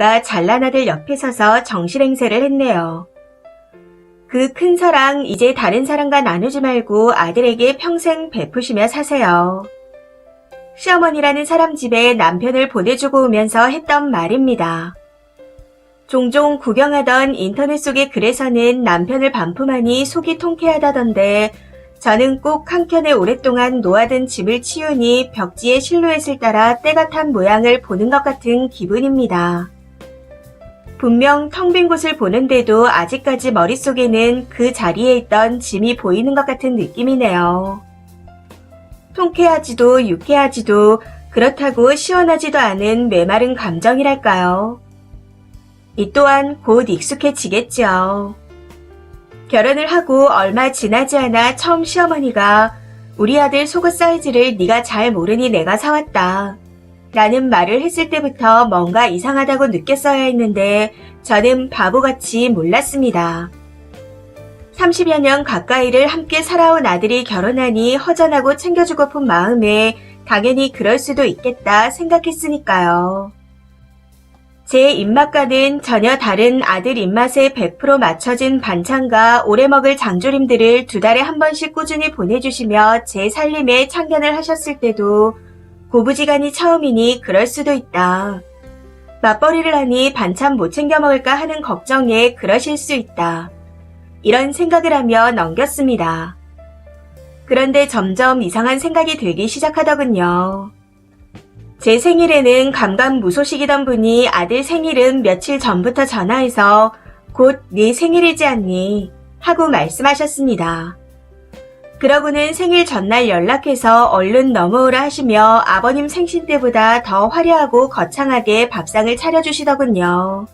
잘난 아들 옆에 서서 정실행세를 했네요. 그 큰 사랑 이제 다른 사람과 나누지 말고 아들에게 평생 베푸시며 사세요. 시어머니라는 사람 집에 남편을 보내주고 오면서 했던 말입니다. 종종 구경하던 인터넷 속의 글에서는 남편을 반품하니 속이 통쾌하다던데 저는 꼭 한켠에 오랫동안 놓아둔 짐을 치우니 벽지의 실루엣을 따라 때가 탄 모양을 보는 것 같은 기분입니다. 분명 텅 빈 곳을 보는데도 아직까지 머릿속에는 그 자리에 있던 짐이 보이는 것 같은 느낌이네요. 통쾌하지도 유쾌하지도 그렇다고 시원하지도 않은 메마른 감정이랄까요. 이 또한 곧 익숙해지겠죠. 결혼을 하고 얼마 지나지 않아 처음 시어머니가 우리 아들 속옷 사이즈를 네가 잘 모르니 내가 사왔다 라는 말을 했을 때부터 뭔가 이상하다고 느꼈어야 했는데 저는 바보같이 몰랐습니다. 30여 년 가까이를 함께 살아온 아들이 결혼하니 허전하고 챙겨주고픈 마음에 당연히 그럴 수도 있겠다 생각했으니까요. 제 입맛과는 전혀 다른 아들 입맛에 100% 맞춰진 반찬과 오래 먹을 장조림들을 2달에 한 번씩 꾸준히 보내주시며 제 살림에 참견을 하셨을 때도 고부지간이 처음이니 그럴 수도 있다. 맞벌이를 하니 반찬 못 챙겨 먹을까 하는 걱정에 그러실 수 있다. 이런 생각을 하며 넘겼습니다. 그런데 점점 이상한 생각이 들기 시작하더군요. 제 생일에는 감감무소식이던 분이 아들 생일은 며칠 전부터 전화해서 곧 네 생일이지 않니? 하고 말씀하셨습니다. 그러고는 생일 전날 연락해서 얼른 넘어오라 하시며 아버님 생신 때보다 더 화려하고 거창하게 밥상을 차려주시더군요.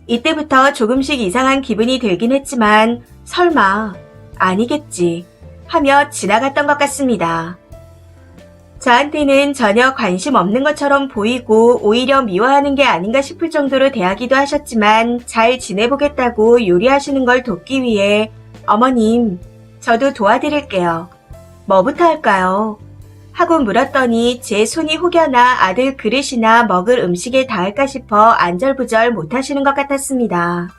이때부터 조금씩 이상한 기분이 들긴 했지만 설마 아니겠지 하며 지나갔던 것 같습니다. 저한테는 전혀 관심 없는 것처럼 보이고 오히려 미워하는 게 아닌가 싶을 정도로 대하기도 하셨지만 잘 지내보겠다고 요리하시는 걸 돕기 위해 어머님, 저도 도와드릴게요. 뭐부터 할까요? 하고 물었더니 제 손이 혹여나 아들 그릇이나 먹을 음식에 닿을까 싶어 안절부절 못하시는 것 같았습니다.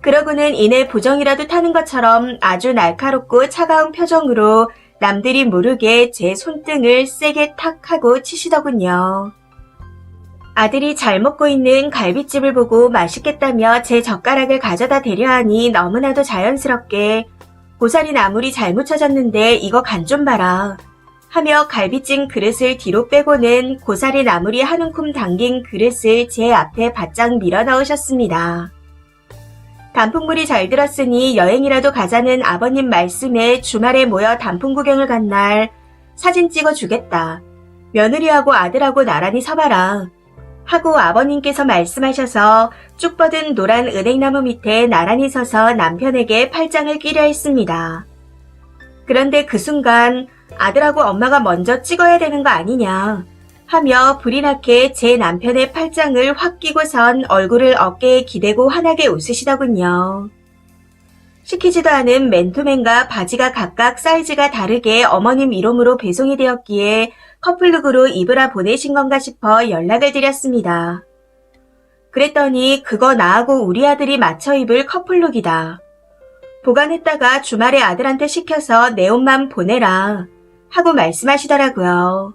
그러고는 이내 부정이라도 타는 것처럼 아주 날카롭고 차가운 표정으로 남들이 모르게 제 손등을 세게 탁 하고 치시더군요. 아들이 잘 먹고 있는 갈빗집을 보고 맛있겠다며 제 젓가락을 가져다 대려 하니 너무나도 자연스럽게 고사리는 아무리 잘 묻혀졌는데 이거 간 좀 봐라 하며 갈빗찜 그릇을 뒤로 빼고는 고사리 나물이 한 움큼 담긴 그릇을 제 앞에 바짝 밀어 넣으셨습니다. 단풍물이 잘 들었으니 여행이라도 가자는 아버님 말씀에 주말에 모여 단풍 구경을 간 날 사진 찍어주겠다. 며느리하고 아들하고 나란히 서봐라. 하고 아버님께서 말씀하셔서 쭉 뻗은 노란 은행나무 밑에 나란히 서서 남편에게 팔짱을 끼려 했습니다. 그런데 그 순간 아들하고 엄마가 먼저 찍어야 되는 거 아니냐 하며 불이 나게 제 남편의 팔짱을 확 끼고선 얼굴을 어깨에 기대고 환하게 웃으시더군요. 시키지도 않은 맨투맨과 바지가 각각 사이즈가 다르게 어머님 이름으로 배송이 되었기에 커플룩으로 입으라 보내신 건가 싶어 연락을 드렸습니다. 그랬더니 그거 나하고 우리 아들이 맞춰 입을 커플룩이다. 보관했다가 주말에 아들한테 시켜서 내 옷만 보내라 하고 말씀하시더라고요.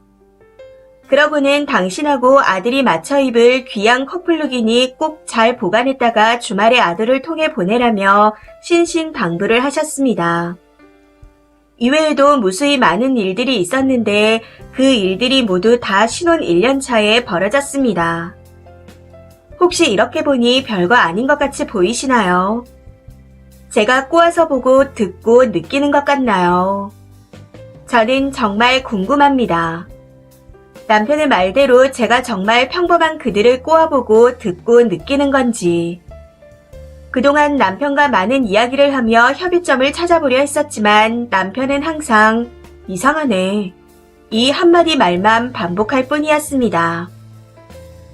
그러고는 당신하고 아들이 맞춰 입을 귀한 커플룩이니 꼭 잘 보관했다가 주말에 아들을 통해 보내라며 신신당부를 하셨습니다. 이외에도 무수히 많은 일들이 있었는데 그 일들이 모두 다 신혼 1년 차에 벌어졌습니다. 혹시 이렇게 보니 별거 아닌 것 같이 보이시나요? 제가 꼬아서 보고 듣고 느끼는 것 같나요? 저는 정말 궁금합니다. 남편의 말대로 제가 정말 평범한 그들을 꼬아보고 듣고 느끼는 건지. 그동안 남편과 많은 이야기를 하며 협의점을 찾아보려 했었지만 남편은 항상 이상하네. 이 한마디 말만 반복할 뿐이었습니다.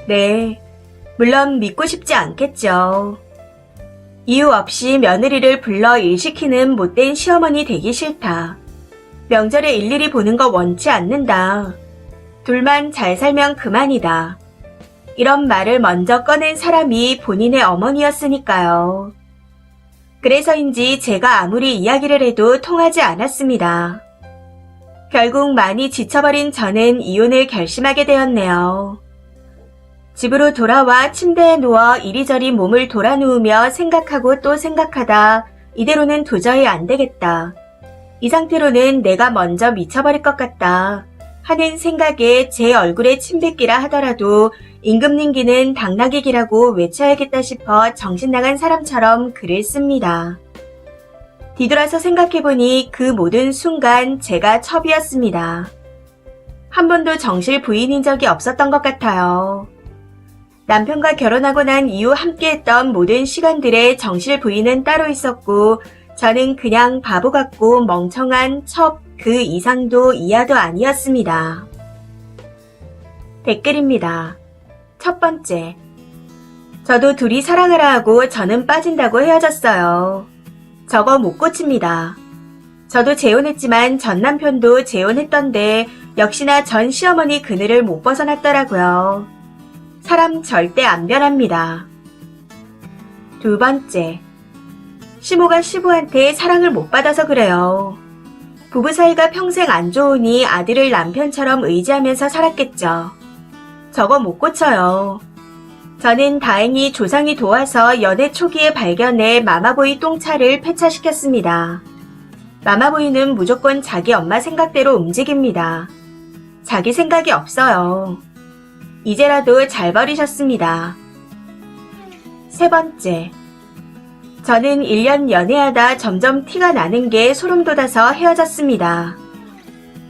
네, 물론 믿고 싶지 않겠죠. 이유 없이 며느리를 불러 일시키는 못된 시어머니 되기 싫다. 명절에 일일이 보는 거 원치 않는다. 둘만 잘 살면 그만이다. 이런 말을 먼저 꺼낸 사람이 본인의 어머니였으니까요. 그래서인지 제가 아무리 이야기를 해도 통하지 않았습니다. 결국 많이 지쳐버린 저는 이혼을 결심하게 되었네요. 집으로 돌아와 침대에 누워 이리저리 몸을 돌아누우며 생각하고 또 생각하다 이대로는 도저히 안 되겠다. 이 상태로는 내가 먼저 미쳐버릴 것 같다 하는 생각에 제 얼굴에 침 뱉기라 하더라도 임금님기는 당나귀기라고 외쳐야겠다 싶어 정신나간 사람처럼 글을 씁니다. 뒤돌아서 생각해보니 그 모든 순간 제가 첩이었습니다. 한 번도 정실 부인인 적이 없었던 것 같아요. 남편과 결혼하고 난 이후 함께했던 모든 시간들의 정실 부인은 따로 있었고 저는 그냥 바보 같고 멍청한 첩 그 이상도 이하도 아니었습니다. 댓글입니다. 첫 번째. 저도 둘이 사랑하라 하고 저는 빠진다고 헤어졌어요. 저거 못 고칩니다. 저도 재혼했지만 전 남편도 재혼했던데 역시나 전 시어머니 그늘을 못 벗어났더라고요. 사람 절대 안 변합니다. 두 번째. 시모가 시부한테 사랑을 못 받아서 그래요. 부부 사이가 평생 안 좋으니 아들을 남편처럼 의지하면서 살았겠죠. 저거 못 고쳐요. 저는 다행히 조상이 도와서 연애 초기에 발견해 마마보이 똥차를 폐차시켰습니다. 마마보이는 무조건 자기 엄마 생각대로 움직입니다. 자기 생각이 없어요. 이제라도 잘 버리셨습니다. 세 번째. 저는 1년 연애하다 점점 티가 나는 게 소름 돋아서 헤어졌습니다.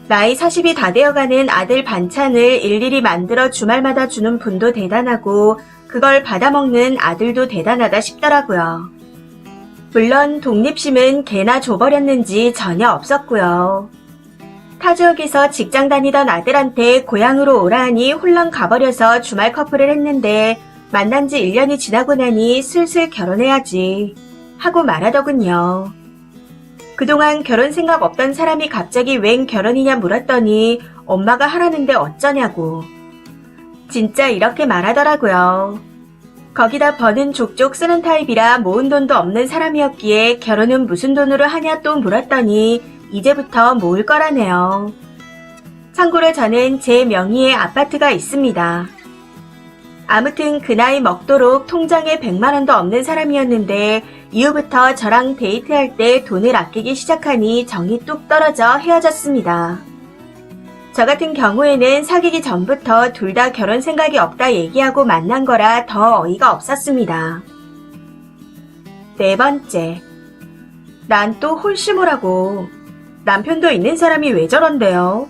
나이 40이 다 되어가는 아들 반찬을 일일이 만들어 주말마다 주는 분도 대단하고 그걸 받아먹는 아들도 대단하다 싶더라고요. 물론 독립심은 개나 줘버렸는지 전혀 없었고요. 타 지역에서 직장 다니던 아들한테 고향으로 오라 하니 홀랑 가버려서 주말 커플을 했는데 만난 지 1년이 지나고 나니 슬슬 결혼해야지 하고 말하더군요. 그동안 결혼 생각 없던 사람이 갑자기 웬 결혼이냐 물었더니 엄마가 하라는데 어쩌냐고. 진짜 이렇게 말하더라고요. 거기다 버는 족족 쓰는 타입이라 모은 돈도 없는 사람이었기에 결혼은 무슨 돈으로 하냐 또 물었더니 이제부터 모을 거라네요. 참고로 저는 제 명의의 아파트가 있습니다. 아무튼 그 나이 먹도록 통장에 100만 원도 없는 사람이었는데 이후부터 저랑 데이트할 때 돈을 아끼기 시작하니 정이 뚝 떨어져 헤어졌습니다. 저 같은 경우에는 사귀기 전부터 둘 다 결혼 생각이 없다 얘기하고 만난 거라 더 어이가 없었습니다. 네 번째. 난 또 홀씨모라고. 남편도 있는 사람이 왜 저런데요?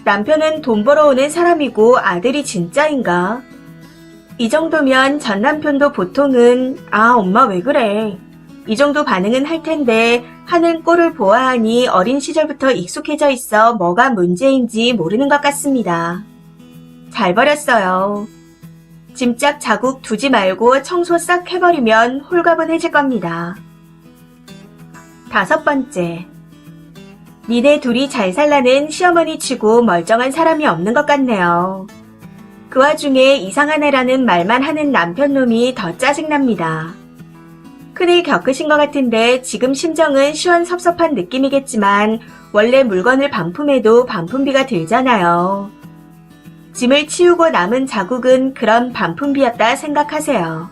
남편은 돈 벌어오는 사람이고 아들이 진짜인가? 이 정도면 전 남편도 보통은 아 엄마 왜 그래? 이 정도 반응은 할 텐데 하는 꼴을 보아하니 어린 시절부터 익숙해져 있어 뭐가 문제인지 모르는 것 같습니다. 잘 버렸어요. 짐짝 자국 두지 말고 청소 싹 해버리면 홀가분해질 겁니다. 다섯 번째. 니네 둘이 잘 살라는 시어머니 치고 멀쩡한 사람이 없는 것 같네요. 그 와중에 이상한 애라는 말만 하는 남편놈이 더 짜증납니다. 큰일 겪으신 것 같은데 지금 심정은 시원섭섭한 느낌이겠지만 원래 물건을 반품해도 반품비가 들잖아요. 짐을 치우고 남은 자국은 그런 반품비였다 생각하세요.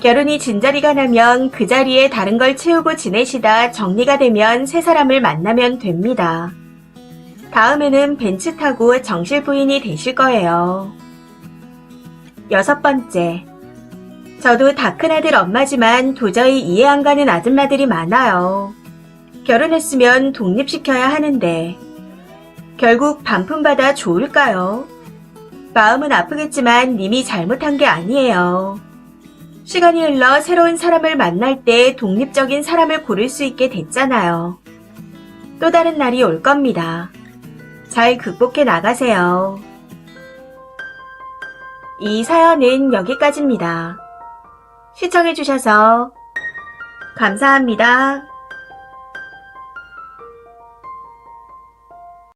결혼이 진자리가 나면 그 자리에 다른 걸 채우고 지내시다 정리가 되면 새 사람을 만나면 됩니다. 다음에는 벤츠 타고 정실 부인이 되실 거예요. 여섯 번째. 저도 다 큰 아들 엄마지만 도저히 이해 안 가는 아줌마들이 많아요. 결혼했으면 독립시켜야 하는데 결국 반품받아 좋을까요? 마음은 아프겠지만 님이 잘못한 게 아니에요. 시간이 흘러 새로운 사람을 만날 때 독립적인 사람을 고를 수 있게 됐잖아요. 또 다른 날이 올 겁니다. 잘 극복해 나가세요. 이 사연은 여기까지입니다. 시청해주셔서 감사합니다.